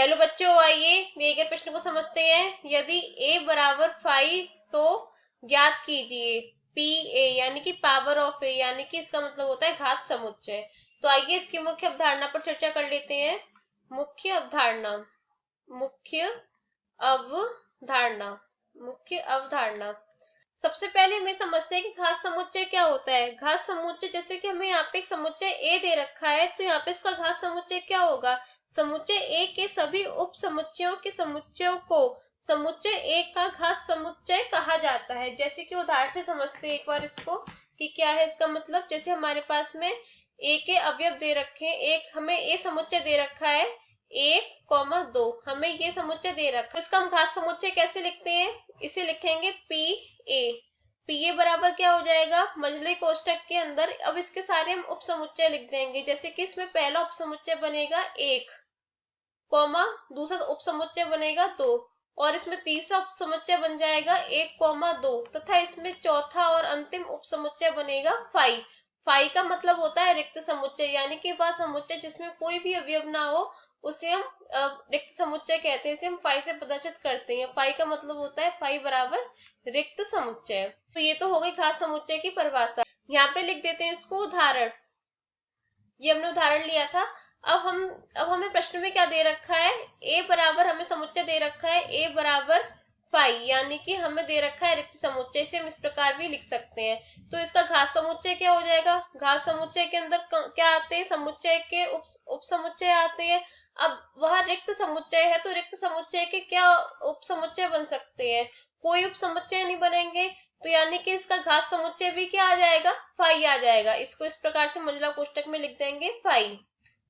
Hello बच्चों, आइए दिए गए प्रश्न को समझते हैं। यदि a बराबर 5 तो ज्ञात कीजिए पी ए यानी कि पावर ऑफ ए, यानी कि इसका मतलब होता है घात समुच्चय। तो आइए इसकी मुख्य अवधारणा पर चर्चा कर लेते हैं। मुख्य अवधारणा, मुख्य अवधारणा, मुख्य अवधारणा। सबसे पहले हमें समझते हैं कि घात समुच्चय क्या होता है। घात समुच्चय, जैसे कि हमें यहाँ पे एक समुच्चय ए दे रखा है, तो यहाँ पे इसका घात समुच्चय क्या होगा। समुच्चय ए के सभी उप समुच्चयों के समुच्चयों को समुच्चय ए का घात समुच्चय कहा जाता है। जैसे कि उदाहरण से समझते हैं एक बार इसको कि क्या है इसका मतलब। जैसे हमारे पास में ए के अवयव दे रखे हैं, एक हमें ए समुच्चय दे रखा है 1, 2, हमें ये समुच्चय दे रखा है। इसका हम घात समुच्चय कैसे लिखते हैं, इसे लिखेंगे पी ए बराबर क्या हो जाएगा मझले कोष्टक के अंदर। अब इसके सारे हम उप समुच्चय लिख देंगे। जैसे कि इसमें पहला उप समुच्चय बनेगा 1, दूसरा उप समुच्चय बनेगा 2, और इसमें तीसरा उप समुच्चय बन जाएगा 1, 2, तथा इसमें चौथा और अंतिम उप समुच्चय बनेगा 5। 5 का मतलब होता है रिक्त समुच्चय, यानी कि वह समुच्चय जिसमें कोई भी अवयव ना हो उसे हम रिक्त समुच्चय कहते हैं। इसे हम 5 से प्रदर्शित करते हैं। 5 का मतलब होता है 5 बराबर रिक्त समुच्चय। तो ये तो हो गई घात समुच्चय की परिभाषा। यहाँ पे लिख देते हैं इसको उदाहरण। ये हमने उदाहरण लिया था। अब हमें प्रश्न में क्या दे रखा है, ए बराबर हमें समुच्चय दे रखा है ए बराबर 5, यानी कि हमें दे रखा है रिक्त समुच्चय। इसे हम इस प्रकार भी लिख सकते हैं। तो इसका घात समुच्चय क्या हो जाएगा। घात समुच्चय के अंदर क्या आते हैं, समुच्चय के उप समुच्चय आते हैं। अब वह रिक्त समुच्चय है तो रिक्त समुच्चय के क्या उप समुच्चय बन सकते हैं, कोई उप समुच्चय नहीं बनेंगे। तो यानी कि इसका घात समुच्चय भी क्या आ जाएगा 5 आ जाएगा। इसको इस प्रकार से मंझला कोष्टक में लिख देंगे 5।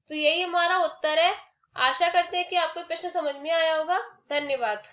तो यही हमारा उत्तर है। आशा करते हैं कि आपको प्रश्न समझ में आया होगा। धन्यवाद।